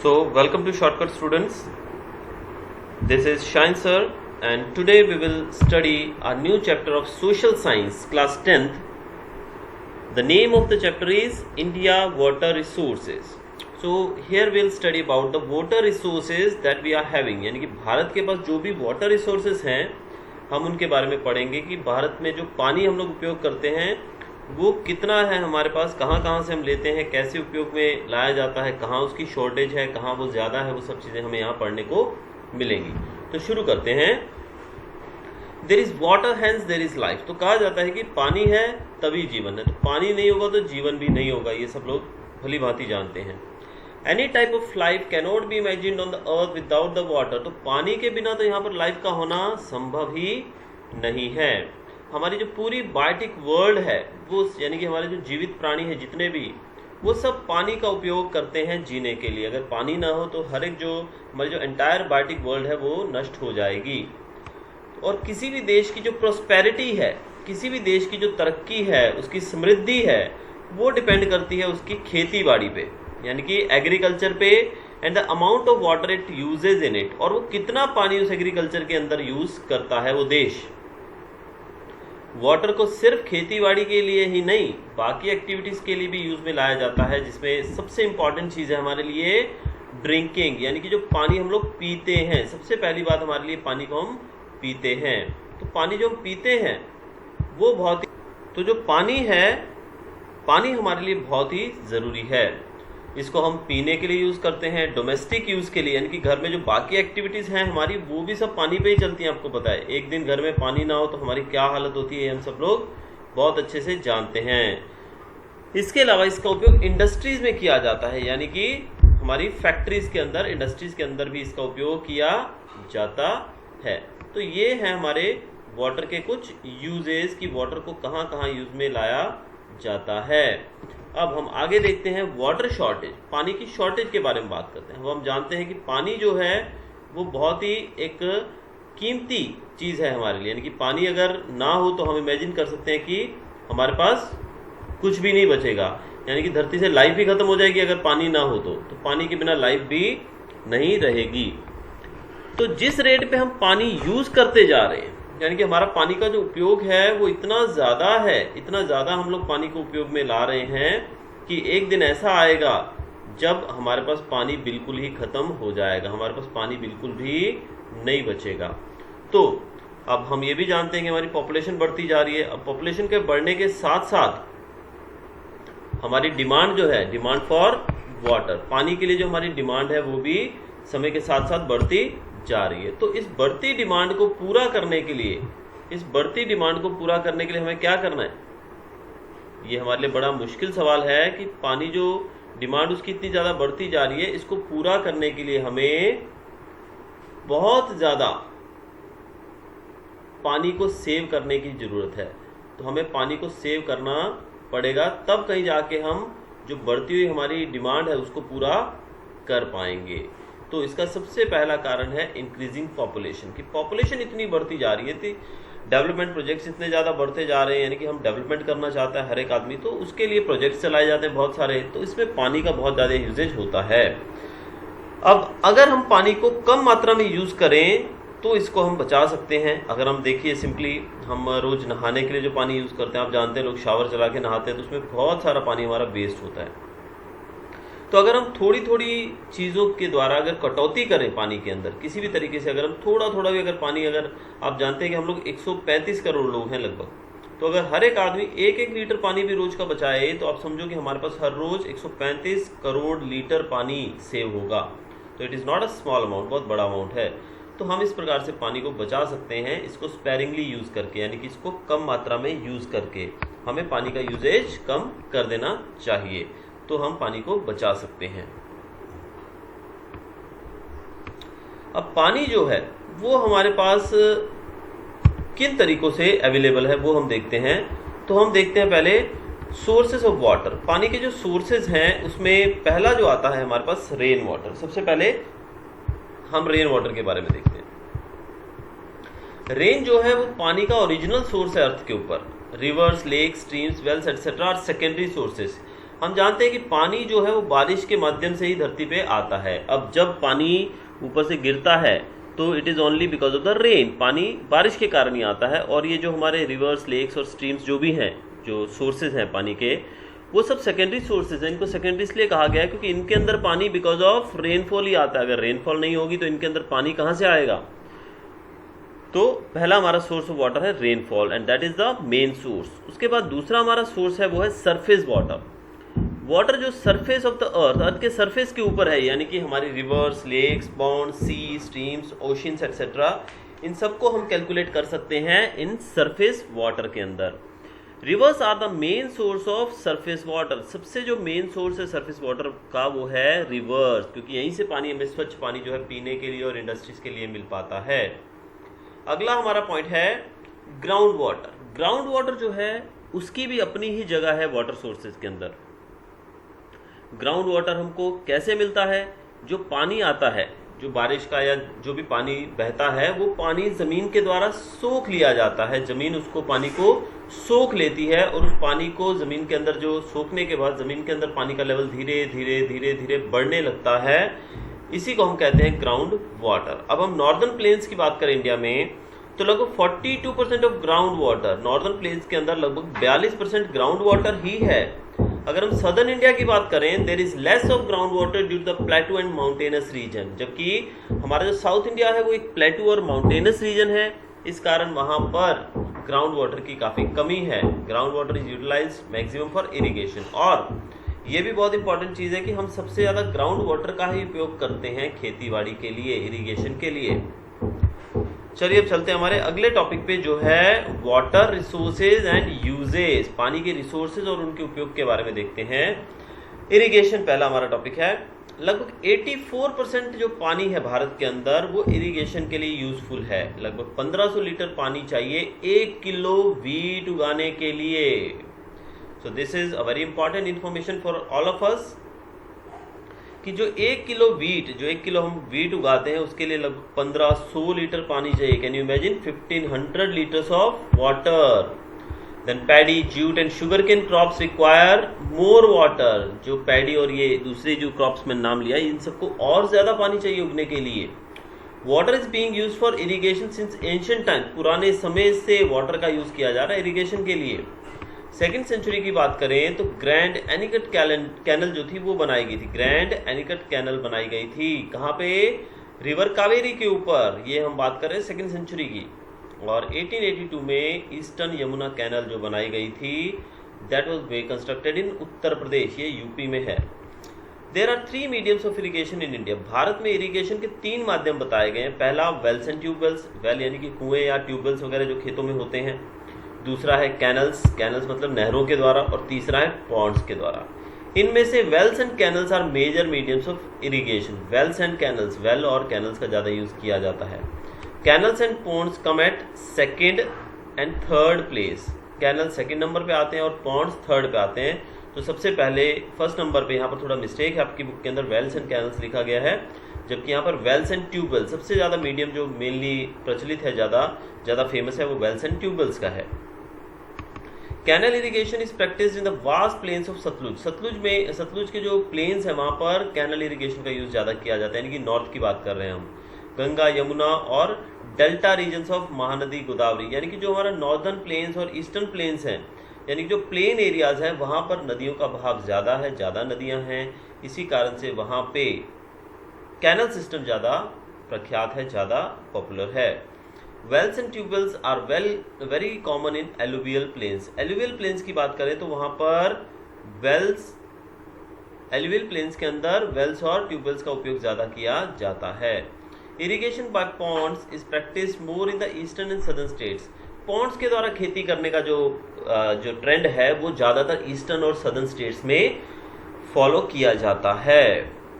So, welcome to Shortcut Students. This is Shine Sir, and today we will study a new chapter of Social Science, class 10th. The name of the chapter is India Water Resources. So, here we will study about the water resources that we are having. यानी कि भारत के पास जो भी water resources हैं, हम उनके बारे में पढ़ेंगे कि भारत में जो पानी हम लोग उपयोग करते हैं वो कितना है हमारे पास, कहाँ कहाँ से हम लेते हैं, कैसे उपयोग में लाया जाता है, कहाँ उसकी शॉर्टेज है, कहाँ वो ज़्यादा है, वो सब चीज़ें हमें यहाँ पढ़ने को मिलेंगी। तो शुरू करते हैं। There is water hence there is life. तो कहा जाता है कि पानी है तभी जीवन है, तो पानी नहीं होगा तो जीवन भी नहीं होगा, ये सब लोग भली भांति जानते हैं। Any type of life cannot be imagined on the earth without the water. तो पानी के बिना तो यहाँ पर लाइफ का होना संभव ही नहीं है। हमारी जो पूरी बायोटिक वर्ल्ड है वो, यानी कि हमारे जो जीवित प्राणी हैं जितने भी, वो सब पानी का उपयोग करते हैं जीने के लिए। अगर पानी ना हो तो हर एक जो हमारी जो एंटायर बायोटिक वर्ल्ड है वो नष्ट हो जाएगी। और किसी भी देश की जो प्रॉस्पेरिटी है, किसी भी देश की जो तरक्की है, उसकी समृद्धि है, वो डिपेंड करती है उसकी खेती बाड़ी पे, यानी कि एग्रीकल्चर पे, and the amount of water it uses in it, और वो कितना पानी उस एग्रीकल्चर के अंदर यूज करता है वो देश। वाटर को सिर्फ खेतीबाड़ी के लिए ही नहीं, बाकी एक्टिविटीज़ के लिए भी यूज़ में लाया जाता है, जिसमें सबसे इम्पॉर्टेंट चीज़ है हमारे लिए ड्रिंकिंग, यानी कि जो पानी हम लोग पीते हैं। सबसे पहली बात हमारे लिए पानी को हम पीते हैं। तो पानी जो हम पीते हैं वो बहुत ही, तो जो पानी है, पानी हमारे लिए बहुत ही ज़रूरी है। इसको हम पीने के लिए यूज़ करते हैं, डोमेस्टिक यूज़ के लिए, यानी कि घर में जो बाकी एक्टिविटीज़ हैं हमारी वो भी सब पानी पे ही चलती हैं। आपको पता है, एक दिन घर में पानी ना हो तो हमारी क्या हालत होती है, हम सब लोग बहुत अच्छे से जानते हैं। इसके अलावा इसका उपयोग इंडस्ट्रीज़ में किया जाता है, यानी कि हमारी फैक्ट्रीज़ के अंदर, इंडस्ट्रीज़ के अंदर भी इसका उपयोग किया जाता है। तो ये हैं हमारे वाटर के कुछ यूजेस कि वाटर को कहाँ कहाँ यूज़ में लाया जाता है। अब हम आगे देखते हैं वाटर शॉर्टेज, पानी की शॉर्टेज के बारे में बात करते हैं। हम जानते हैं कि पानी जो है वो बहुत ही एक कीमती चीज़ है हमारे लिए, यानी कि पानी अगर ना हो तो हम इमेजिन कर सकते हैं कि हमारे पास कुछ भी नहीं बचेगा, यानी कि धरती से लाइफ ही खत्म हो जाएगी अगर पानी ना हो तो पानी के बिना लाइफ भी नहीं रहेगी। तो जिस रेट पे हम पानी यूज़ करते जा रहे हैं, यानी कि हमारा पानी का जो उपयोग है वो इतना ज़्यादा है, इतना ज़्यादा हम लोग पानी को उपयोग में ला रहे हैं कि एक दिन ऐसा आएगा जब हमारे पास पानी बिल्कुल ही ख़त्म हो जाएगा, हमारे पास पानी बिल्कुल भी नहीं बचेगा। तो अब हम ये भी जानते हैं कि हमारी पॉपुलेशन बढ़ती जा रही है। अब पॉपुलेशन के बढ़ने के साथ साथ हमारी डिमांड जो है, डिमांड फॉर वाटर, पानी के लिए जो हमारी डिमांड है वो भी समय के साथ साथ बढ़ती जा रही है। तो इस बढ़ती डिमांड को पूरा करने के लिए, इस बढ़ती डिमांड को पूरा करने के लिए हमें क्या करना है, ये हमारे लिए बड़ा मुश्किल सवाल है कि पानी जो डिमांड उसकी इतनी ज़्यादा बढ़ती जा रही है, इसको पूरा करने के लिए हमें बहुत ज़्यादा पानी को सेव करने की ज़रूरत है। तो हमें पानी को सेव करना पड़ेगा, तब कहीं जाके हम जो बढ़ती हुई हमारी डिमांड है उसको पूरा कर पाएंगे। तो इसका सबसे पहला कारण है इंक्रीजिंग पॉपुलेशन, की पॉपुलेशन इतनी बढ़ती जा रही है, थी डेवलपमेंट प्रोजेक्ट्स इतने ज़्यादा बढ़ते जा रहे हैं, यानी कि हम डेवलपमेंट करना चाहता है हर एक आदमी, तो उसके लिए प्रोजेक्ट्स चलाए जाते हैं बहुत सारे, तो इसमें पानी का बहुत ज़्यादा यूजेज होता है। अब अगर हम पानी को कम मात्रा में यूज़ करें तो इसको हम बचा सकते हैं। अगर हम देखिए सिंपली, हम रोज़ नहाने के लिए जो पानी यूज़ करते हैं, आप जानते हैं लोग शावर चला के नहाते हैं, तो उसमें बहुत सारा पानी हमारा वेस्ट होता है। तो अगर हम थोड़ी थोड़ी चीज़ों के द्वारा अगर कटौती करें पानी के अंदर, किसी भी तरीके से अगर हम थोड़ा थोड़ा भी अगर पानी, अगर आप जानते हैं कि हम लोग 135 करोड़ लोग हैं लगभग, तो अगर हर एक आदमी 1-1 लीटर पानी भी रोज़ का बचाए तो आप समझो कि हमारे पास हर रोज़ 135 करोड़ लीटर पानी सेव होगा। तो it is not a small amount, बहुत बड़ा अमाउंट है। तो हम इस प्रकार से पानी को बचा सकते हैं, इसको स्पेरिंगली यूज़ करके, यानी कि इसको कम मात्रा में यूज़ करके हमें पानी का यूजेज कम कर देना चाहिए, तो हम पानी को बचा सकते हैं। अब पानी जो है वो हमारे पास किन तरीकों से अवेलेबल है वो हम देखते हैं। तो हम देखते हैं पहले सोर्सेस ऑफ वाटर। पानी के जो सोर्सेज हैं उसमें पहला जो आता है हमारे पास रेन वाटर। सबसे पहले हम रेन वाटर के बारे में देखते हैं। रेन जो है वो पानी का ओरिजिनल सोर्स है अर्थ के ऊपर। Rivers, lakes, streams, wells etcetera are secondary sources. हम जानते हैं कि पानी जो है वो बारिश के माध्यम से ही धरती पे आता है। अब जब पानी ऊपर से गिरता है तो it is only because of the rain, पानी बारिश के कारण ही आता है। और ये जो हमारे रिवर्स, लेक्स और स्ट्रीम्स जो भी हैं, जो सोर्सेज हैं पानी के, वो सब सेकेंडरी सोर्सेज हैं। इनको सेकेंडरी इसलिए कहा गया है क्योंकि इनके अंदर पानी बिकॉज ऑफ रेनफॉल ही आता है। अगर रेनफॉल नहीं होगी तो इनके अंदर पानी कहाँ से आएगा? तो पहला हमारा सोर्स ऑफ वाटर है rainfall and that is the main source. उसके बाद दूसरा हमारा सोर्स है वो है सरफेस वाटर। वाटर जो सरफेस ऑफ द अर्थ के सरफेस के ऊपर है, यानी कि हमारी रिवर्स, लेक्स, पॉन्ड, सी, स्ट्रीम्स, ओशंस एक्सेट्रा, इन सबको हम कैलकुलेट कर सकते हैं इन सरफेस वाटर के अंदर। Rivers are the main source of surface water. सबसे जो मेन सोर्स है सरफेस वाटर का वो है रिवर्स, क्योंकि यहीं से पानी हमें स्वच्छ पानी जो है पीने के लिए और इंडस्ट्रीज के लिए मिल पाता है। अगला हमारा पॉइंट है ग्राउंड वाटर। ग्राउंड वाटर जो है उसकी भी अपनी ही जगह है वाटर सोर्सेज के अंदर। ग्राउंड वाटर हमको कैसे मिलता है? जो पानी आता है, जो बारिश का या जो भी पानी बहता है, वो पानी ज़मीन के द्वारा सोख लिया जाता है। ज़मीन उसको पानी को सोख लेती है और उस पानी को ज़मीन के अंदर, जो सोखने के बाद ज़मीन के अंदर पानी का लेवल धीरे धीरे धीरे धीरे बढ़ने लगता है, इसी को हम कहते हैं ग्राउंड वाटर। अब हम नॉर्दर्न प्लेन्स की बात करें इंडिया में, तो लगभग 42% of ground water, northern plains के अंदर लगभग 42% ग्राउंड वाटर ही है। अगर हम सदर्न इंडिया की बात करें, there is less of ground water due to the plateau and mountainous region, जबकि हमारा जो साउथ इंडिया है वो एक प्लेटू और माउंटेनस रीजन है। इस कारण वहां पर ग्राउंड वाटर की काफ़ी कमी है। Ground water is utilized maximum for irrigation. और ये भी बहुत इंपॉर्टेंट चीज़ है कि हम सबसे ज़्यादा ग्राउंड वाटर का ही उपयोग करते हैं खेतीबाड़ी के लिए, इरिगेशन के लिए। चलिए अब चलते हैं हमारे अगले टॉपिक पे, जो है वाटर रिसोर्सेज एंड यूजेज। पानी के रिसोर्सेज और उनके उपयोग के बारे में देखते हैं। इरिगेशन पहला हमारा टॉपिक है। लगभग 84% जो पानी है भारत के अंदर वो इरिगेशन के लिए यूजफुल है। लगभग 1500 लीटर पानी चाहिए 1 किलो वीट उगाने के लिए। सो this is a very important information for all of us कि जो 1 किलो वीट, जो 1 किलो हम वीट उगाते हैं, उसके लिए लगभग 1500 लीटर पानी चाहिए। Can you imagine? 1500 litres of water. Then paddy, jute and sugar cane crops require more water. जो पैडी और ये दूसरे जो क्रॉप्स में नाम लिया, इन सबको और ज्यादा पानी चाहिए उगने के लिए। Water is being used for irrigation since ancient time. पुराने समय से वाटर का यूज किया जा रहा है इरिगेशन के लिए। सेकेंड सेंचुरी की बात करें तो ग्रैंड एनिकट कैनल जो थी वो बनाई गई थी। ग्रैंड एनिकट कैनल बनाई गई थी कहाँ पे? रिवर कावेरी के ऊपर। ये हम बात कर रहे हैं सेकेंड सेंचुरी की। और 1882 में ईस्टर्न यमुना कैनल जो बनाई गई थी, that was constructed in Uttar Pradesh, ये यूपी में है। There are 3 mediums of irrigation in India. Bharat में इरिगेशन के 3 माध्यम बताए गए हैं। पहला वेल्स एंड ट्यूबवेल्स, वेल यानी कि कुएं या ट्यूबवेल्स वगैरह जो खेतों में होते हैं। दूसरा है कैनल्स, कैनल्स मतलब नहरों के द्वारा। और तीसरा है पॉन्ड्स के द्वारा। इनमें से wells and canals are major mediums of irrigation. Wells and canals, well और कैनल्स का ज़्यादा यूज किया जाता है। Canals and ponds come at second and third place. Canal second number पे आते हैं और पॉन्ड्स थर्ड पे आते हैं। तो सबसे पहले फर्स्ट नंबर पे, यहाँ पर थोड़ा मिस्टेक है, आपकी बुक के अंदर वेल्स एंड कैनल्स लिखा गया है, जबकि यहाँ पर वेल्स एंड ट्यूबवेल्स। सबसे ज़्यादा मीडियम जो मेनली प्रचलित है, ज़्यादा फेमस है, वो वेल्स एंड ट्यूबवेल्स का है। Canal irrigation is practised in the vast plains of Sutlej. Sutlej के जो प्लेन्स हैं वहाँ पर कैनल इरिगेशन का यूज ज़्यादा किया जाता है, यानी कि नॉर्थ की बात कर रहे हैं हम। गंगा, यमुना और delta regions of Mahanadi, Godavari, यानी कि जो हमारा नॉर्दर्न प्लेन्स और ईस्टर्न प्लेन्स हैं, यानी कि जो प्लेन एरियाज हैं, वहाँ पर नदियों का बहाव ज़्यादा है, ज़्यादा नदियाँ हैं। इसी कारण से वहाँ पे कैनल सिस्टम ज़्यादा प्रख्यात है, ज़्यादा पॉपुलर है। Wells and tubewells are very common in alluvial plains. Alluvial plains की बात करें तो वहाँ पर एलुवियल प्लेन्स के अंदर वेल्स और ट्यूबवेल्स का उपयोग ज़्यादा किया जाता है। Irrigation by ponds is practised more in the eastern and southern states. Ponds के द्वारा खेती करने का जो ट्रेंड है वो ज़्यादातर ईस्टर्न और सदर्न स्टेट्स में फॉलो किया जाता है।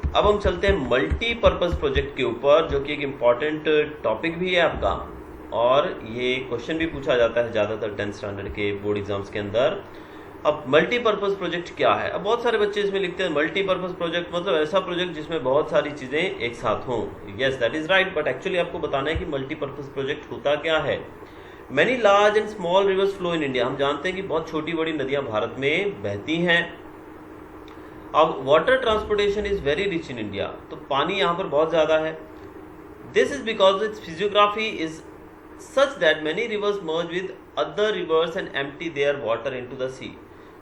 अब हम चलते हैं मल्टीपर्पज़ प्रोजेक्ट के ऊपर, जो कि एक इम्पॉर्टेंट टॉपिक भी है आपका, और ये क्वेश्चन भी पूछा जाता है ज़्यादातर 10th स्टैंडर्ड के बोर्ड एग्जाम्स के अंदर। अब मल्टीपर्पज़ प्रोजेक्ट क्या है? अब बहुत सारे बच्चे इसमें लिखते हैं मल्टीपर्पज़ प्रोजेक्ट मतलब ऐसा प्रोजेक्ट जिसमें बहुत सारी चीज़ें एक साथ हों। Yes, that is right, but actually आपको बताना है कि मल्टीपर्पज़ प्रोजेक्ट होता क्या है। Many large and small reverse flow in India. हम जानते हैं कि बहुत छोटी बड़ी नदियाँ भारत में बहती हैं। अब water transportation is very rich in India, तो पानी यहाँ पर बहुत ज़्यादा है। This is because its physiography is such that many rivers merge with other rivers and empty their water into the sea.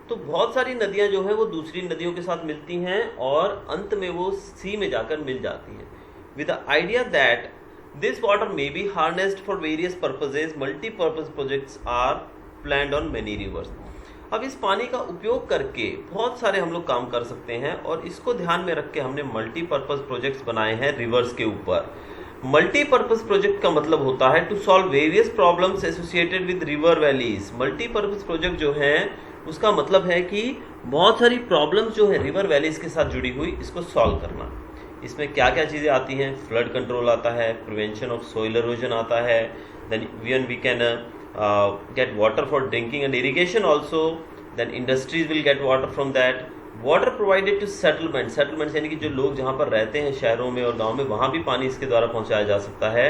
तो बहुत सारी नदियाँ जो हैं वो दूसरी नदियों के साथ मिलती हैं और अंत में वो सी में जाकर मिल जाती हैं। With the idea that this water may be harnessed for various purposes, multipurpose projects are planned on many rivers. अब इस पानी का उपयोग करके बहुत सारे हम लोग काम कर सकते हैं और इसको ध्यान में रख के हमने मल्टीपर्पज प्रोजेक्ट्स बनाए हैं रिवर्स के ऊपर। मल्टीपर्पज प्रोजेक्ट का मतलब होता है to solve various problems associated with river valleys. Multipurpose project जो है उसका मतलब है कि बहुत सारी प्रॉब्लम्स जो है रिवर वैलीज के साथ जुड़ी हुई, इसको सॉल्व करना। इसमें क्या क्या चीज़ें आती हैं? फ्लड कंट्रोल आता है, प्रिवेंशन ऑफ सोइल इरोजन आता है, then we can get water for drinking and irrigation also, then industries will get water from that, water provided to settlements यानी कि जो लोग जहाँ पर रहते हैं शहरों में और गांव में, वहाँ भी पानी इसके द्वारा पहुँचाया जा सकता है।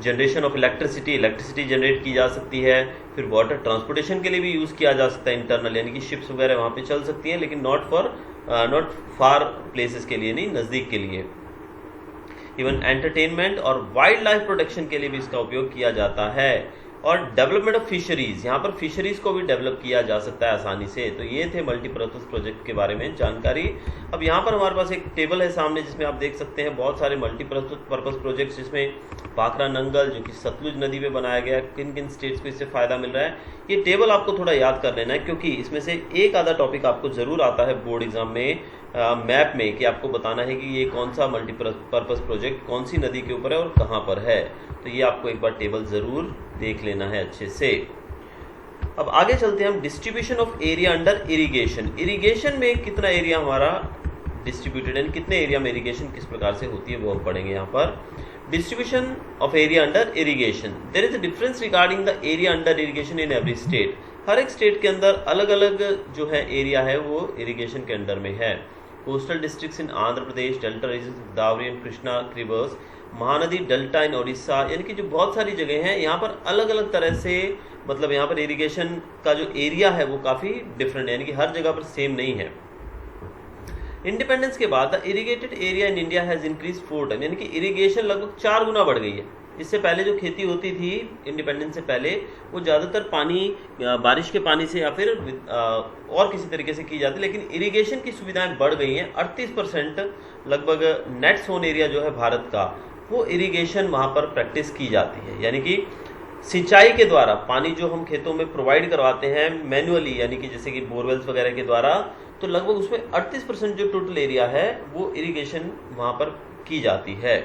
जनरेशन ऑफ इलेक्ट्रिसिटी जनरेट की जा सकती है। फिर वाटर ट्रांसपोर्टेशन के लिए भी यूज़ किया जा सकता है इंटरनल, यानी कि शिप्स वगैरह वहाँ पे चल सकती हैं, लेकिन नॉट फार प्लेसेस के लिए नहीं, नज़दीक के लिए। इवन एंटरटेनमेंट और वाइल्ड लाइफ प्रोटेक्शन के लिए भी इसका उपयोग किया जाता है। और डेवलपमेंट ऑफ फिशरीज, यहाँ पर फिशरीज को भी डेवलप किया जा सकता है आसानी से। तो ये थे मल्टीपर्पज प्रोजेक्ट के बारे में जानकारी। अब यहाँ पर हमारे पास एक टेबल है सामने, जिसमें आप देख सकते हैं बहुत सारे मल्टीपर्पज प्रोजेक्ट्स, जिसमें पाखरा नंगल जो कि सतलुज नदी में बनाया गया, किन किन स्टेट्स को इससे फ़ायदा मिल रहा है। ये टेबल आपको थोड़ा याद कर लेना है, क्योंकि इसमें से एक आधा टॉपिक आपको ज़रूर आता है बोर्ड एग्जाम में मैप में, कि आपको बताना है कि ये कौन सा मल्टीपर्पज प्रोजेक्ट कौन सी नदी के ऊपर है और कहाँ पर है। तो ये आपको एक बार टेबल ज़रूर देख लेना है अच्छे से। अब आगे चलते हैं हम distribution of area under irrigation. Irrigation में कितना एरिया हमारा डिस्ट्रीब्यूटेड है, कितने एरिया में इरिगेशन किस प्रकार से होती है, वो हम पढ़ेंगे यहाँ पर। Distribution of area under irrigation, there is a difference regarding the area under irrigation in every state. हर एक स्टेट के अंदर अलग अलग जो है एरिया है वो इरिगेशन के अंडर में है। Coastal districts in Andhra Pradesh, delta region Godavari and Krishna rivers, Mahanadi delta in Odisha, यानी कि जो बहुत सारी जगह हैं यहाँ पर अलग अलग तरह से, मतलब यहाँ पर इरिगेशन का जो एरिया है वो काफ़ी डिफरेंट है, यानी कि हर जगह पर सेम नहीं है। इंडिपेंडेंस के बाद the irrigated area in India has increase 4 time, यानी कि इरिगेशन लगभग 4 गुना बढ़ गई है। इससे पहले जो खेती होती थी इंडिपेंडेंस से पहले, वो ज़्यादातर पानी बारिश के पानी से या फिर और किसी तरीके से की जाती, लेकिन इरिगेशन की सुविधाएं बढ़ गई हैं। 38% लगभग नेट सोन एरिया जो है भारत का, वो इरिगेशन वहाँ पर प्रैक्टिस की जाती है, यानी कि सिंचाई के द्वारा पानी जो हम खेतों में प्रोवाइड करवाते हैं मैन्युअली, यानी कि जैसे कि बोरवेल्स वगैरह के द्वारा, तो लगभग उसमें 38% जो टोटल एरिया है वो इरिगेशन वहाँ पर की जाती है।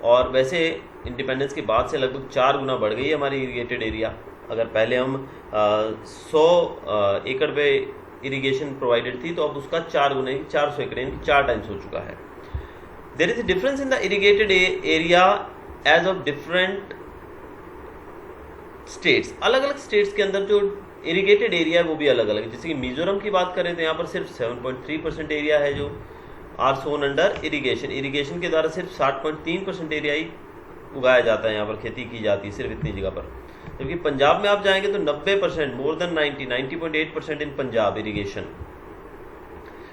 और वैसे इंडिपेंडेंस के बाद से लगभग 4 गुना बढ़ गई है हमारी इरिगेटेड एरिया। अगर पहले हम 100 एकड़ पे इरिगेशन प्रोवाइडेड थी, तो अब उसका 4 गुना, 400 एकड़, यानी 4 टाइम्स हो चुका है। There is a difference in the irrigated area as of different states. अलग अलग स्टेट्स के अंदर जो इरिगेटेड एरिया है वो भी अलग अलग है। जैसे कि मिजोरम की बात करें तो यहाँ पर सिर्फ 7.3% एरिया है जो are sown under irrigation. Irrigation के द्वारा सिर्फ 60.3% एरिया ही उगाया जाता है, यहाँ पर खेती की जाती है सिर्फ इतनी जगह पर। जबकि पंजाब में आप जाएंगे तो 90%, more than 90.8% in Punjab irrigation.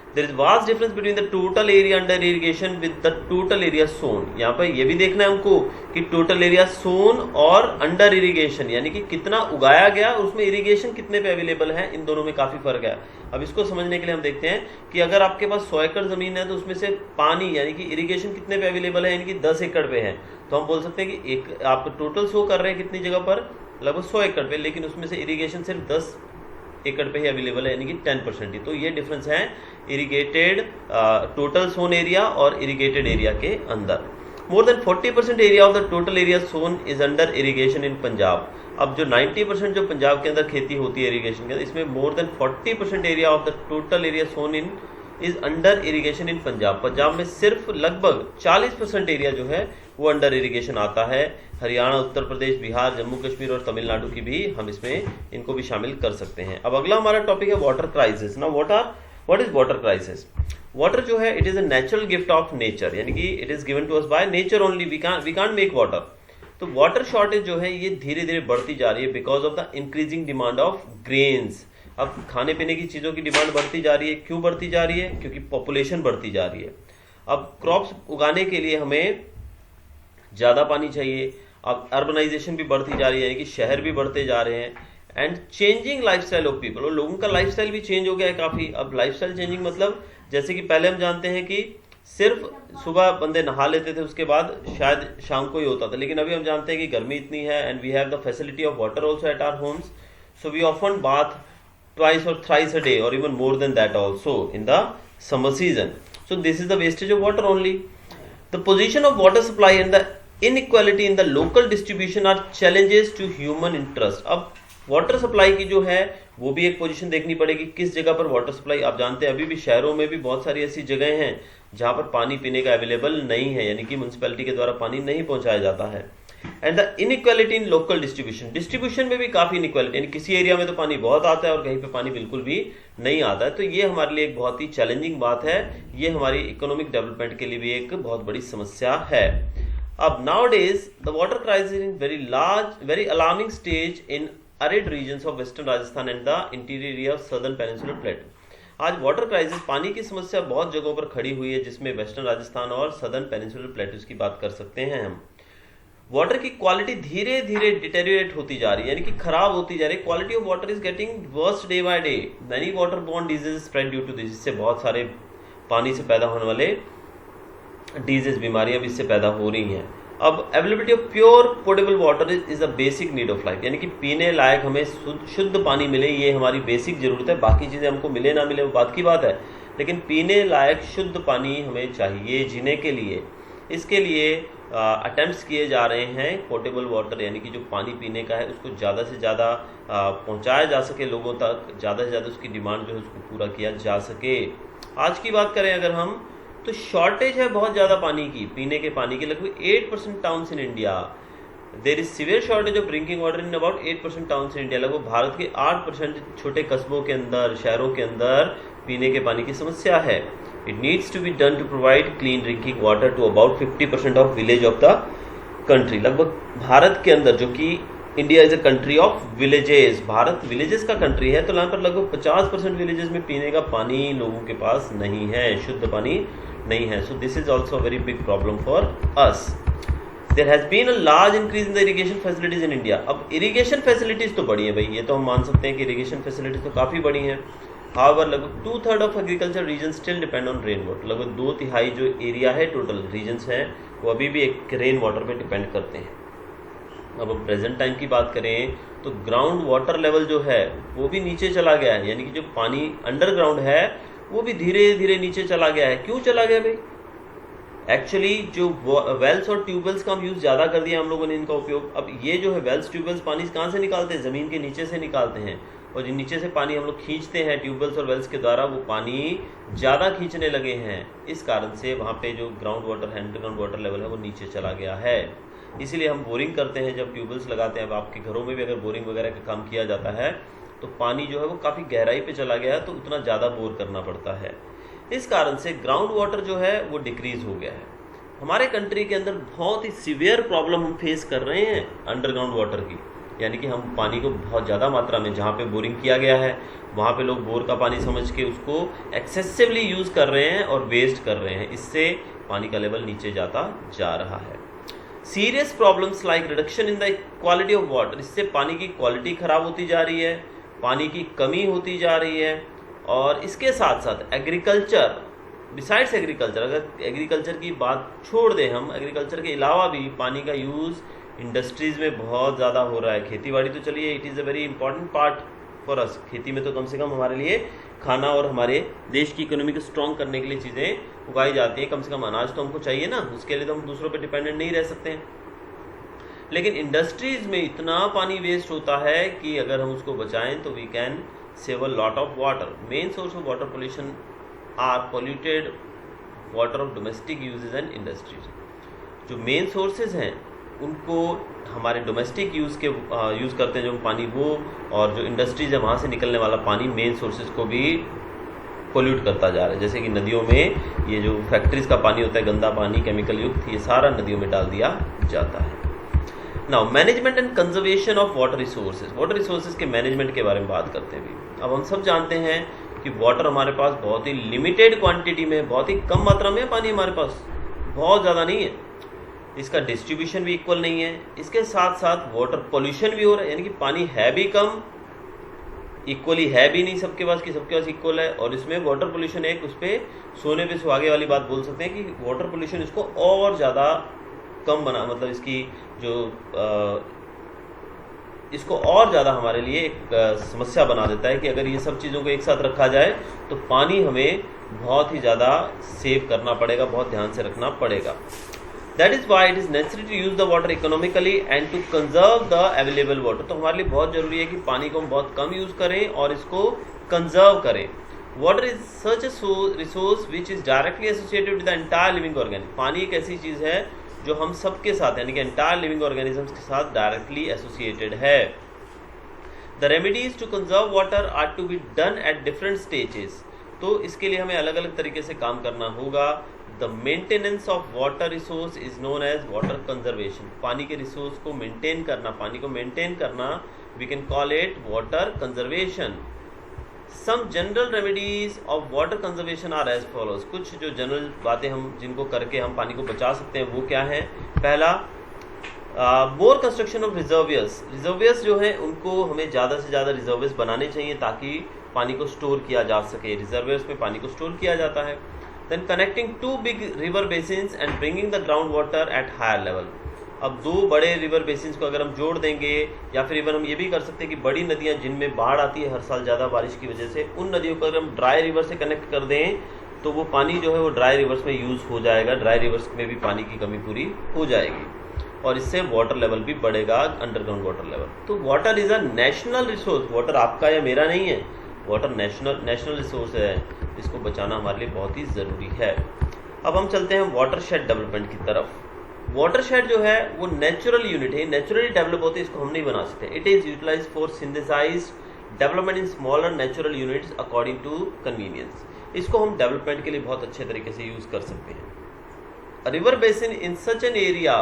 There is vast difference between the total area under irrigation with the total area sown। यहाँ पर ये भी देखना है हमको कि टोटल एरिया सोन और अंडर इरिगेशन, यानी कि कितना उगाया गया और उसमें इरिगेशन कितने पे अवेलेबल है, इन दोनों में काफ़ी फर्क है। अब इसको समझने के लिए हम देखते हैं कि अगर आपके पास 100 एकड़ ज़मीन है तो उसमें से पानी यानी कि इरिगेशन कितने पे अवेलेबल है, यानी कि 10 एकड़ पे है, तो हम बोल सकते हैं कि एक आप टोटल शो कर रहे हैं कितनी जगह पर, लगभग 100 एकड़ पे, लेकिन उसमें से इरिगेशन सिर्फ 10 एकड़ पे ही अवेलेबल है, यानी कि 10% ही। तो ये डिफरेंस है इरिगेटेड टोटल सोन एरिया और इरिगेटेड एरिया के अंदर। More than 40% area of the total area sown is under irrigation in Punjab. अब जो 90% जो पंजाब के अंदर खेती होती है इरिगेशन के अंदर, इसमें more than 40% area of the total area sown in is under irrigation in Punjab. Punjab में सिर्फ लगभग 40% एरिया जो है वो अंडर इरिगेशन आता है। हरियाणा, उत्तर प्रदेश, बिहार, जम्मू कश्मीर और तमिलनाडु की भी हम इसमें इनको भी शामिल कर सकते हैं। अब अगला हमारा टॉपिक है वाटर क्राइसिस। ना what is water crisis? Water जो है it is a natural gift of nature, यानी कि it is given to us by nature only, we can't make water. तो वाटर शॉर्टेज जो है ये धीरे धीरे बढ़ती जा रही है because of the increasing demand of grains. अब खाने पीने की चीज़ों की डिमांड बढ़ती जा रही है। क्यों बढ़ती जा रही है? क्योंकि पॉपुलेशन बढ़ती जा रही है। अब क्रॉप्स उगाने के लिए हमें ज़्यादा पानी चाहिए। अब अर्बनाइजेशन भी बढ़ती जा रही है, यानी कि शहर भी बढ़ते जा रहे हैं। And changing lifestyle of people, और लोगों का लाइफस्टाइल भी चेंज हो गया है काफ़ी। अब लाइफस्टाइल चेंजिंग मतलब जैसे कि पहले हम जानते हैं कि सिर्फ सुबह बंदे नहा लेते थे, उसके बाद शायद शाम को ही होता था, लेकिन अभी हम जानते हैं कि गर्मी इतनी है and we have the facility of water also at our homes, so we often bath twice और थ्राइस अ डे और even more than that also in the summer season. So this is the wastage of water only. The position of water supply and the inequality in the local distribution are challenges to human interest. अब water supply की जो है वो भी एक position देखनी पड़ेगी, किस जगह पर वाटर सप्लाई. आप जानते हैं अभी भी शहरों में भी बहुत सारी ऐसी जगह हैं जहां पर पानी पीने का अवेलेबल नहीं है, यानी कि म्यूनसिपैलिटी के द्वारा पानी नहीं पहुंचाया जाता है. And the inequality in local distribution में भी काफी इनइक्वालिटी, यानी किसी एरिया में तो पानी बहुत आता है और कहीं पे पानी बिल्कुल भी नहीं आता है. तो ये हमारे लिए एक बहुत ही चैलेंजिंग बात है, ये हमारी इकोनॉमिक डेवलपमेंट के लिए भी एक बहुत बड़ी समस्या है. अब nowadays the water crisis in very alarming stage in arid regions of western Rajasthan and the interior area of southern peninsular plateau. आज वाटर क्राइसिस, पानी की समस्या बहुत जगहों पर खड़ी हुई है, जिसमें वेस्टर्न राजस्थान और सदर्न पेनिनसुलर प्लेटूज की बात कर सकते हैं हम. वाटर की क्वालिटी धीरे धीरे डिटेरियोरेट होती जा रही है, यानी कि खराब होती जा रही है. Quality of water is getting worst day by day. Many water borne disease spread due to this. इससे बहुत सारे पानी से पैदा होने वाले डिजीज, बीमारियां भी इससे पैदा हो रही हैं. अब availability of pure portable water is a basic need of life, यानी कि पीने लायक हमें शुद्ध पानी मिले, ये हमारी बेसिक जरूरत है. बाकी चीज़ें हमको मिले ना मिले वो बात की बात है, लेकिन पीने लायक शुद्ध पानी हमें चाहिए जीने के लिए. इसके लिए अटेम्प्ट्स किए जा रहे हैं पोर्टेबल वाटर, यानी कि जो पानी पीने का है उसको ज़्यादा से ज़्यादा पहुँचाया जा सके लोगों तक, ज़्यादा से ज़्यादा उसकी डिमांड जो है उसको पूरा किया जा सके. आज की बात करें अगर हम, तो शॉर्टेज है बहुत ज़्यादा पानी की, पीने के पानी की. लगभग 8% towns in India there is severe shortage of drinking water in about 8% towns in India. लगभग भारत के 8% छोटे कस्बों के अंदर, शहरों के अंदर पीने के पानी की समस्या है. It needs to be done to provide clean drinking water to about 50% of village of the country. लगभग भारत के अंदर, जो कि India is a country of villages, Bharat villages का कंट्री है, तो यहाँ पर लगभग 50% विलेजेस में पीने का पानी लोगों के पास नहीं है, शुद्ध पानी नहीं है. So this is also very big problem for us. There has been a large increase in the irrigation facilities in India. अब इरिगेशन फैसिलिटीज तो बढ़ी है भाई, ये तो हम मान सकते हैं कि इरिगेशन फैसिलिटीज तो काफ़ी बढ़ी हैं. हाउएवर लगभग 2/3 of agriculture region still depend on rain water. लगभग 2/3 जो एरिया है टोटल रीजन्स हैं वो अभी भी एक रेन वाटर पे डिपेंड करते हैं. अब प्रेजेंट टाइम की बात करें तो ग्राउंड वाटर लेवल जो है वो भी नीचे चला गया है, यानी कि जो पानी अंडरग्राउंड है वो भी धीरे धीरे नीचे चला गया है. क्यों चला गया भाई? एक्चुअली जो वेल्स और ट्यूबवेल्स का हम यूज़ ज़्यादा कर दिया हम लोगों ने इनका उपयोग. अब ये जो है वेल्स ट्यूबवेल्स पानी कहाँ से निकालते हैं? ज़मीन के नीचे से निकालते हैं, और जो नीचे से पानी हम लोग खींचते हैं ट्यूबवेल्स और वेल्स के द्वारा, वो पानी ज़्यादा खींचने लगे हैं. इस कारण से वहाँ पे जो ग्राउंड वाटर है, अंडरग्राउंड वाटर लेवल है वो नीचे चला गया है. इसीलिए हम बोरिंग करते हैं, जब ट्यूबवेल्स लगाते हैं. अब आपके घरों में भी अगर बोरिंग वगैरह का काम किया जाता है तो पानी जो है वो काफ़ी गहराई पे चला गया है, तो उतना ज़्यादा बोर करना पड़ता है. इस कारण से ग्राउंड वाटर जो है वो डिक्रीज हो गया है. हमारे कंट्री के अंदर बहुत ही सीवियर प्रॉब्लम हम फेस कर रहे हैं अंडरग्राउंड वाटर की, यानी कि हम पानी को बहुत ज़्यादा मात्रा में, जहाँ पे बोरिंग किया गया है वहाँ पे लोग बोर का पानी समझ के उसको एक्सेसिवली यूज़ कर रहे हैं और वेस्ट कर रहे हैं. इससे पानी का लेवल नीचे जाता जा रहा है. Serious problems like reduction in the quality of water, इससे पानी की क्वालिटी ख़राब होती जा रही है, पानी की कमी होती जा रही है. और इसके साथ साथ एग्रीकल्चर, बिसाइड्स एग्रीकल्चर, अगर एग्रीकल्चर की बात छोड़ दें हम, एग्रीकल्चर के अलावा भी पानी का यूज़ इंडस्ट्रीज़ में बहुत ज़्यादा हो रहा है. खेतीबाड़ी तो चलिए it is a very important part for us. खेती में तो कम से कम हमारे लिए खाना और हमारे देश की इकोनॉमी को स्ट्रॉन्ग करने के लिए चीज़ें उगाई जाती हैं. कम से कम अनाज तो हमको चाहिए ना, उसके लिए तो हम दूसरों पर डिपेंडेंट नहीं रह सकते हैं. लेकिन इंडस्ट्रीज़ में इतना पानी वेस्ट होता है कि अगर हम उसको बचाएं तो we can save a lot of water. Main source of water pollution are polluted water of domestic usages and industries. जो मेन सोर्सेज हैं उनको हमारे डोमेस्टिक यूज़ करते हैं जो पानी, वो और जो इंडस्ट्रीज है वहाँ से निकलने वाला पानी मेन सोर्सेज को भी पोल्यूट करता जा रहा है. जैसे कि नदियों में ये जो फैक्ट्रीज का पानी होता है, गंदा पानी केमिकल युक्त, ये सारा नदियों में डाल दिया जाता है. Now management and conservation of water resources. Water resources के मैनेजमेंट के बारे में बात करते हैं भी। अब हम सब जानते हैं कि वाटर हमारे पास बहुत ही लिमिटेड क्वांटिटी में, बहुत ही कम मात्रा में पानी हमारे पास, बहुत ज़्यादा नहीं है। इसका डिस्ट्रीब्यूशन भी इक्वल नहीं है। इसके साथ साथ वाटर पोल्यूशन भी हो रहा है, यानी कि पानी है भी कम, इक्वली है भी नहीं सबके पास कि सबके पास इक्वल है। और इसमें वाटर पोल्यूशन एक उस पर सोने पे सुहागे वाली बात बोल सकते हैं कि वाटर पोल्यूशन इसको और ज़्यादा कम बना, मतलब इसकी जो इसको और ज़्यादा हमारे लिए एक समस्या बना देता है कि अगर ये सब चीज़ों को एक साथ रखा जाए तो पानी हमें बहुत ही ज़्यादा सेव करना पड़ेगा, बहुत ध्यान से रखना पड़ेगा। That is why it is necessary to use the water economically and to conserve the available water. तो हमारे लिए बहुत ज़रूरी है कि पानी को हम बहुत कम यूज़ करें और इसको कंजर्व करें। Water is such A resource which is directly associated with the entire living organism. पानी एक ऐसी चीज़ है जो हम सबके साथ, यानी कि एंटायर लिविंग ऑर्गेनिजम्स के साथ डायरेक्टली एसोसिएटेड है। The remedies to conserve water are to be done at different stages. तो इसके लिए हमें अलग अलग तरीके से काम करना होगा। The maintenance of water resource is known as water conservation. पानी के रिसोर्स को मेंटेन करना, पानी को मेंटेन करना, we can call it water conservation. Some general remedies of water conservation are as follows. कुछ जो जनरल बातें हम जिनको करके हम पानी को बचा सकते हैं वो क्या है। पहला, मोर कंस्ट्रक्शन ऑफ रिजर्वियर्स। रिजर्वियर्स जो हैं उनको हमें ज़्यादा से ज़्यादा रिजर्वियर्स बनाने चाहिए ताकि पानी को स्टोर किया जा सके। रिजर्वियर्स में पानी को स्टोर किया जाता है। Then connecting to big river basins and bringing the ground water at higher level. अब दो बड़े रिवर बेसिन्स को अगर हम जोड़ देंगे, या फिर इवन हम ये भी कर सकते हैं कि बड़ी नदियाँ जिनमें बाढ़ आती है हर साल ज़्यादा बारिश की वजह से, उन नदियों को अगर हम ड्राई रिवर से कनेक्ट कर दें तो वो पानी जो है वो ड्राई रिवर्स में यूज़ हो जाएगा। ड्राई रिवर्स में भी पानी की कमी पूरी हो जाएगी और इससे वाटर लेवल भी बढ़ेगा, अंडरग्राउंड वाटर लेवल। तो water is a national resource. Water आपका या मेरा नहीं है, वाटर नेशनल रिसोर्स है, इसको बचाना हमारे लिए बहुत ही ज़रूरी है। अब हम चलते हैं वाटरशेड डेवलपमेंट की तरफ। वाटरशेड जो है वो नेचुरल यूनिट है, नेचुरली डेवलप होते हैं, इसको हम नहीं बना सकते। It is utilize for synthesized development in smaller natural units according to convenience. इसको हम डेवलपमेंट के लिए बहुत अच्छे तरीके से यूज़ कर सकते हैं। River basin in such an area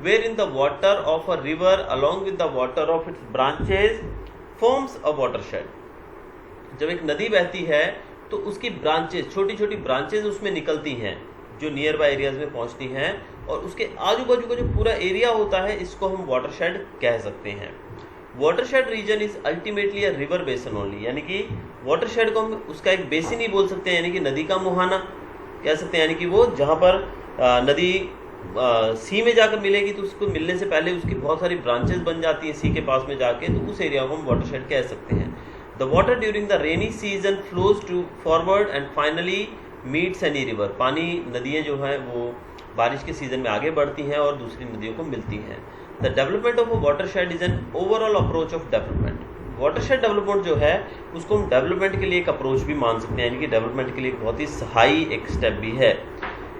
where in the water of a river along with the water of its branches forms a watershed. जब एक नदी बहती है तो उसकी ब्रांचेज, छोटी छोटी ब्रांचेज उसमें निकलती हैं जो नियर बाय एरियाज में पहुंचती हैं, और उसके आजू बाजू का जो पूरा एरिया होता है इसको हम वाटरशेड कह सकते हैं। Watershed region is ultimately a river basin only, यानी कि वाटरशेड को हम उसका एक बेसिन ही बोल सकते हैं, यानी कि नदी का मुहाना कह सकते हैं। यानी कि वो जहाँ पर नदी सी में जाकर मिलेगी तो उसको मिलने से पहले उसकी बहुत सारी ब्रांचेस बन जाती हैं सी के पास में जाके, तो उस एरिया को हम वाटरशेड कह सकते हैं। The water during the rainy season flows to forward and finally meets any river. पानी, नदियाँ जो हैं वो बारिश के सीजन में आगे बढ़ती हैं और दूसरी नदियों को मिलती हैं। The development of a watershed is an overall approach of development. Watershed development जो है उसको हम डेवलपमेंट के लिए एक अप्रोच भी मान सकते हैं, यानी कि डेवलपमेंट के लिए एक बहुत ही सहाई एक स्टेप भी है।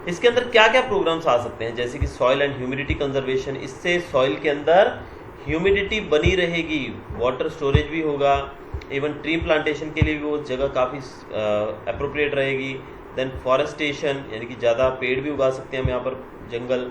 इसके अंदर क्या क्या प्रोग्राम्स आ सकते हैं, जैसे कि सॉइल एंड ह्यूमिडिटी कंजर्वेशन। इससे सॉइल के अंदर ह्यूमिडिटी बनी रहेगी, वाटर स्टोरेज भी होगा, इवन ट्री प्लांटेशन के लिए भी वो जगह काफ़ी अप्रोप्रिएट रहेगी। देन फॉरेस्टेशन, यानी कि ज़्यादा पेड़ भी उगा सकते हैं हम यहाँ पर, जंगल।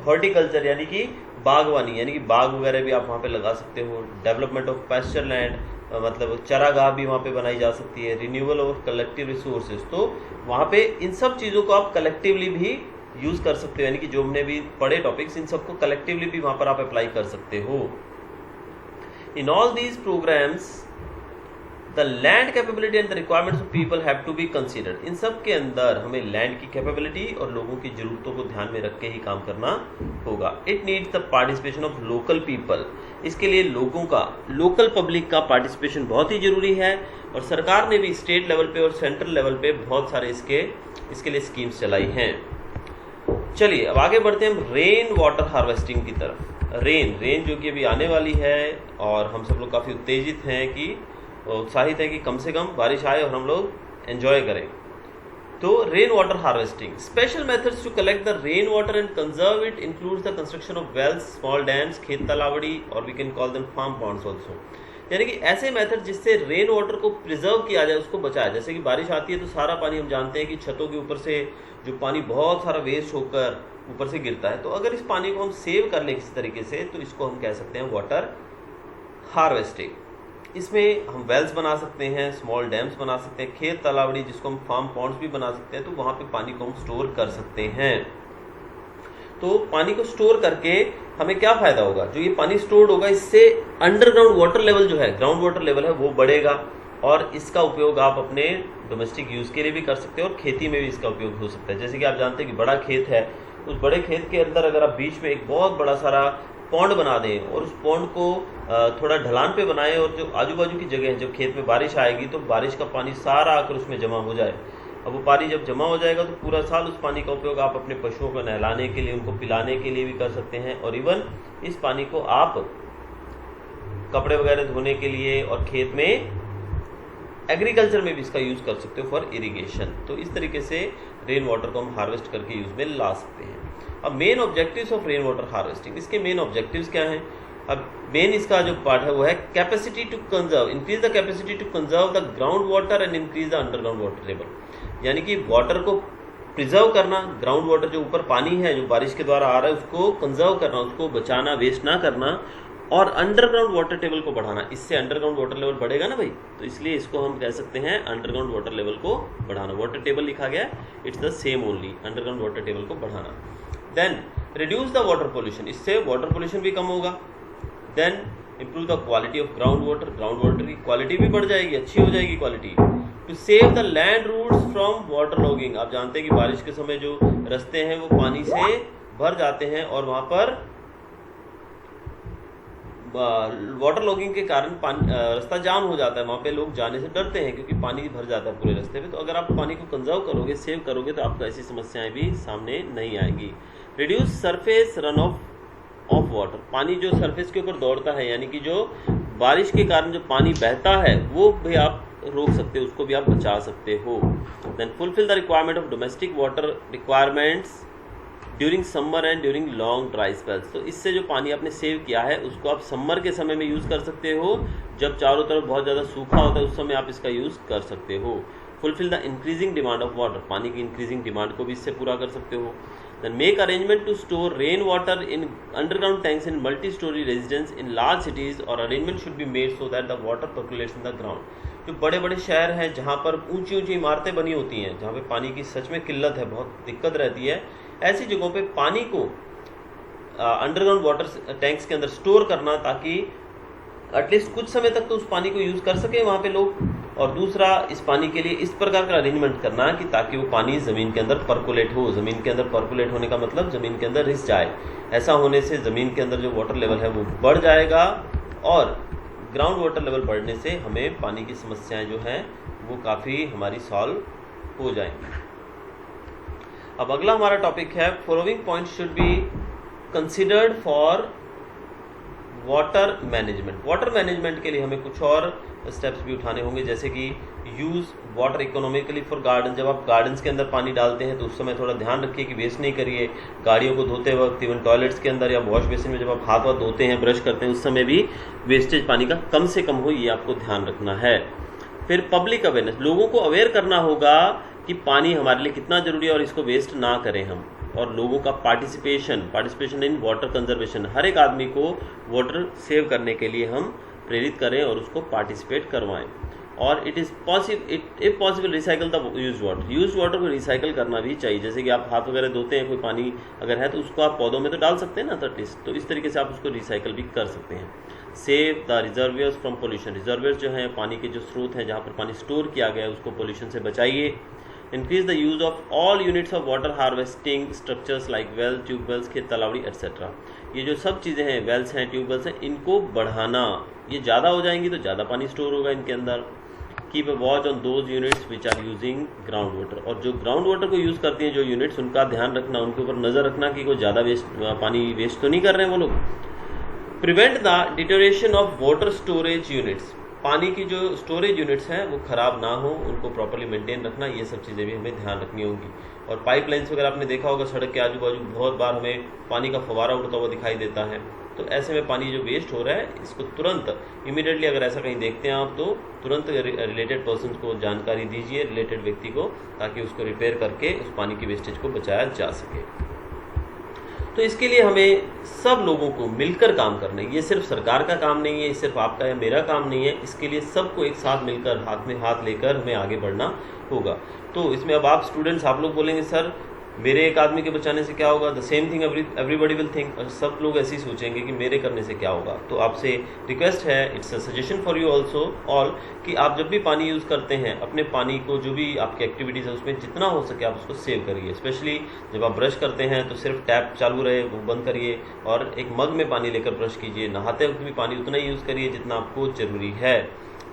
हॉर्टिकल्चर, यानी कि बागवानी, यानी कि बाग वगैरह भी आप वहाँ पे लगा सकते हो। डेवलपमेंट ऑफ पैस्चर लैंड, मतलब चरागाह भी वहाँ पे बनाई जा सकती है। रिन्यूअल ऑफ कलेक्टिव रिसोर्सेज, तो वहाँ पे इन सब चीज़ों को आप कलेक्टिवली भी यूज़ कर सकते हो, यानी कि जो हमने भी पढ़े टॉपिक्स, इन सबको कलेक्टिवली भी वहाँ पर आप अप्लाई कर सकते हो। In all these programs the land capability and the requirements of people have to be considered. इन सब के अंदर हमें लैंड की कैपेबिलिटी और लोगों की ज़रूरतों को ध्यान में रख के ही काम करना होगा। It needs the participation of local people. इसके लिए लोगों का, लोकल पब्लिक का पार्टिसिपेशन बहुत ही ज़रूरी है, और सरकार ने भी स्टेट लेवल पे और सेंट्रल लेवल पे बहुत सारे इसके लिए स्कीम्स चलाई हैं। चलिए अब आगे बढ़ते हैं हम रेन वाटर हार्वेस्टिंग की तरफ। रेन जो कि अभी आने वाली है, और हम सब लोग काफ़ी उत्तेजित हैं कि उत्साहित है कि कम से कम बारिश आए और हम लोग एंजॉय करें। तो rain water harvesting, special methods to collect the rain water and conserve it includes the construction of wells, small dams, खेत तालावड़ी, और we can call them farm ponds also. यानी कि ऐसे मेथड जिससे रेन वाटर को प्रिजर्व किया जाए, उसको बचाया। जैसे कि बारिश आती है तो सारा पानी हम जानते हैं कि छतों के ऊपर से जो पानी बहुत सारा वेस्ट होकर ऊपर से गिरता है, तो अगर इस पानी को हम सेव कर लें किसी तरीके से, तो इसको हम कह सकते हैं वाटर हार्वेस्टिंग। इसमें हम वेल्स बना सकते हैं, स्मॉल डैम्स बना सकते हैं, खेत तालाबड़ी जिसको हम फार्म पॉन्ड्स भी बना सकते हैं, तो वहाँ पे पानी को हम स्टोर कर सकते हैं। तो पानी को स्टोर करके हमें क्या फायदा होगा? जो ये पानी स्टोर्ड होगा, इससे अंडरग्राउंड वाटर लेवल जो है, ग्राउंड वाटर लेवल है, वो बढ़ेगा और इसका उपयोग आप अपने डोमेस्टिक यूज के लिए भी कर सकते हैं और खेती में भी इसका उपयोग हो सकता है। जैसे कि आप जानते हैं कि बड़ा खेत है, उस बड़े खेत के अंदर अगर आप बीच में एक बहुत बड़ा सारा पॉन्ड बना दें और उस पॉन्ड को थोड़ा ढलान पे बनाएं और जो आजू बाजू की जगह है, जब खेत में बारिश आएगी तो बारिश का पानी सारा आकर उसमें जमा हो जाए। अब वो पानी जब जमा हो जाएगा तो पूरा साल उस पानी का उपयोग आप अपने पशुओं को नहलाने के लिए, उनको पिलाने के लिए भी कर सकते हैं, और इवन इस पानी को आप कपड़े वगैरह धोने के लिए और खेत में एग्रीकल्चर में भी इसका यूज कर सकते हो फॉर इरिगेशन। तो इस तरीके से रेन वाटर को हम हार्वेस्ट करके यूज में ला सकते हैं। अब main objectives of rain water harvesting, इसके मेन ऑब्जेक्टिव्स क्या हैं? अब मेन इसका जो पार्ट है वो है capacity to conserve, increase the capacity to conserve the ground water and increase the underground water level. यानी कि वाटर को प्रिजर्व करना, ग्राउंड वाटर जो ऊपर पानी है जो बारिश के द्वारा आ रहा है उसको कंजर्व करना, उसको बचाना, वेस्ट ना करना, और अंडरग्राउंड वाटर टेबल को बढ़ाना। इससे अंडरग्राउंड वाटर लेवल बढ़ेगा ना भाई, तो इसलिए इसको हम कह सकते हैं अंडरग्राउंड वाटर लेवल को बढ़ाना। वाटर टेबल लिखा गया, it's the same only, underground water table को बढ़ाना। Then reduce the water pollution, इससे वाटर पोल्यूशन भी कम होगा। Then improve the quality of ground water की क्वालिटी भी बढ़ जाएगी, अच्छी हो जाएगी quality. To save the land roots from water logging, आप जानते हैं कि बारिश के समय जो रास्ते हैं वो पानी से भर जाते हैं और वहां पर वाटर लॉगिंग के कारण रास्ता जाम हो जाता है, वहाँ पे लोग जाने से डरते हैं क्योंकि पानी भर जाता है पूरे रास्ते पे। तो अगर आप पानी को कंजर्व करोगे, सेव करोगे, तो आपको ऐसी समस्याएं भी सामने नहीं आएंगी। Reduce surface run of water, पानी जो सरफेस के ऊपर दौड़ता है, यानी कि जो बारिश के कारण जो पानी बहता है वो भी आप रोक सकते हो, उसको भी आप बचा सकते हो। Then fulfil the requirement of domestic water requirements during summer and during long dry spells, तो इससे जो पानी आपने सेव किया है उसको आप समर के समय में यूज़ कर सकते हो, जब चारों तरफ बहुत ज़्यादा सूखा होता है उस समय आप इसका यूज़ कर सकते हो। Fulfil the increasing demand of water, पानी की इंक्रीजिंग डिमांड को भी इससे पूरा कर सकते हो। Then make arrangement to store rain water in underground tanks in multi storey residence in large cities, और arrangement should be made so that the water percolates in the ground. जो बड़े बड़े शहर हैं जहाँ पर ऊंची ऊंची इमारतें बनी होती हैं, जहाँ पे पानी की सच में किल्लत है, बहुत दिक्कत रहती है, ऐसी जगहों पे पानी को अंडरग्राउंड वाटर टैंक्स के अंदर स्टोर करना, ताकि एटलीस्ट कुछ समय तक तो उस पानी को यूज़ कर सके वहाँ पे लोग। और दूसरा, इस पानी के लिए इस प्रकार का अरेंजमेंट करना कि ताकि वो पानी ज़मीन के अंदर पर्कुलेट हो। ज़मीन के अंदर पर्कुलेट होने का मतलब ज़मीन के अंदर रिस जाए। ऐसा होने से ज़मीन के अंदर जो वाटर लेवल है वो बढ़ जाएगा और ग्राउंड वाटर लेवल बढ़ने से हमें पानी की समस्याएं जो हैं वो काफ़ी हमारी सॉल्व हो जाएंगी। अब अगला हमारा टॉपिक है following points should be considered for water management. Water management के लिए हमें कुछ और स्टेप्स भी उठाने होंगे, जैसे कि use water economically for garden. जब आप गार्डन्स के अंदर पानी डालते हैं तो उस समय थोड़ा ध्यान रखिए कि वेस्ट नहीं करिए। गाड़ियों को धोते वक्त, इवन टॉयलेट्स के अंदर या वॉश बेसिन में जब आप हाथ वाथ धोते हैं, ब्रश करते हैं, उस समय भी वेस्टेज पानी का कम से कम हो, ये आपको ध्यान रखना है। फिर पब्लिक अवेयरनेस, लोगों को अवेयर करना होगा कि पानी हमारे लिए कितना ज़रूरी है और इसको वेस्ट ना करें हम। और लोगों का पार्टिसिपेशन इन वाटर कंजर्वेशन, हर एक आदमी को वाटर सेव करने के लिए हम प्रेरित करें और उसको पार्टिसिपेट करवाएं। और it possible recycle the use water को रिसाइकल करना भी चाहिए। जैसे कि आप हाथ वगैरह धोते हैं, कोई पानी अगर है तो उसको आप पौधों में तो डाल सकते हैं ना, तो इस तरीके से आप उसको रिसाइकल भी कर सकते हैं। सेव द रिजर्वियर्स फ्रॉम पोल्यूशन, रिजर्वियर्स जो हैं पानी के जो स्रोत हैं जहाँ पर पानी स्टोर किया गया है उसको पोल्यूशन से बचाइए। Increase the use of all units of water harvesting structures like well, tube wells, खेत तालाबड़ी एटसेट्रा। ये जो सब चीज़ें हैं, वेल्स हैं, ट्यूबवेल्स हैं, इनको बढ़ाना। ये ज़्यादा हो जाएंगी तो ज़्यादा पानी स्टोर होगा इनके अंदर। Keep a watch on those units which are using ground water, और जो ग्राउंड वाटर को यूज़ करती हैं जो यूनिट्स, उनका ध्यान रखना, उनके ऊपर नज़र रखना कि कोई ज़्यादा पानी वेस्ट तो नहीं कर रहे हैं वो लोग। Prevent the deterioration of water storage units, पानी की जो स्टोरेज यूनिट्स हैं वो ख़राब ना हो, उनको प्रॉपर्ली मेंटेन रखना, ये सब चीज़ें भी हमें ध्यान रखनी होंगी। और पाइपलाइंस वगैरह आपने देखा होगा सड़क के आजू बाजू बहुत बार हमें पानी का फव्वारा उड़ता हुआ दिखाई देता है, तो ऐसे में पानी जो वेस्ट हो रहा है इसको तुरंत इमीडिएटली अगर ऐसा कहीं देखते हैं आप तो तुरंत रिलेटेड पर्सन को जानकारी दीजिए, रिलेटेड व्यक्ति को, ताकि उसको रिपेयर करके उस पानी की वेस्टेज को बचाया जा सके। तो इसके लिए हमें सब लोगों को मिलकर काम करना है। ये सिर्फ सरकार का काम नहीं है, ये सिर्फ आपका या मेरा काम नहीं है। इसके लिए सबको एक साथ मिलकर हाथ में हाथ लेकर हमें आगे बढ़ना होगा। तो इसमें अब आप स्टूडेंट्स आप लोग बोलेंगे सर मेरे एक आदमी के बचाने से क्या होगा, the same thing everybody will think, सब लोग ऐसे ही सोचेंगे कि मेरे करने से क्या होगा। तो आपसे रिक्वेस्ट है, it's a suggestion for you also all, कि आप जब भी पानी यूज़ करते हैं अपने पानी को जो भी आपकी एक्टिविटीज़ है उसमें जितना हो सके आप उसको सेव करिए। स्पेशली जब आप ब्रश करते हैं तो सिर्फ टैप चालू रहे वो बंद करिए और एक मग में पानी लेकर ब्रश कीजिए। नहाते वक्त भी पानी उतना ही यूज़ करिए जितना आपको ज़रूरी है।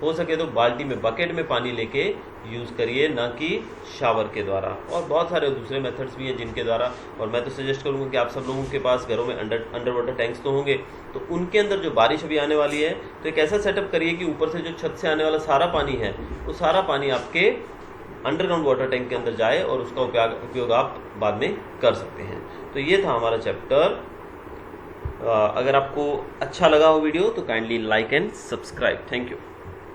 हो सके तो बाल्टी में बकेट में पानी लेके यूज़ करिए, ना कि शावर के द्वारा। और बहुत सारे दूसरे मेथड्स भी हैं जिनके द्वारा, और मैं तो सजेस्ट करूँगा कि आप सब लोगों के पास घरों में अंडर वाटर टैंक्स तो होंगे, तो उनके अंदर जो बारिश अभी आने वाली है तो एक ऐसा सेटअप करिए कि ऊपर से जो छत से आने वाला सारा पानी है वो सारा पानी आपके अंडरग्राउंड वाटर टैंक के अंदर जाए और उसका उपयोग आप बाद में कर सकते हैं। तो ये था हमारा चैप्टर। अगर आपको अच्छा लगा हो वीडियो तो kindly like and subscribe. Thank you.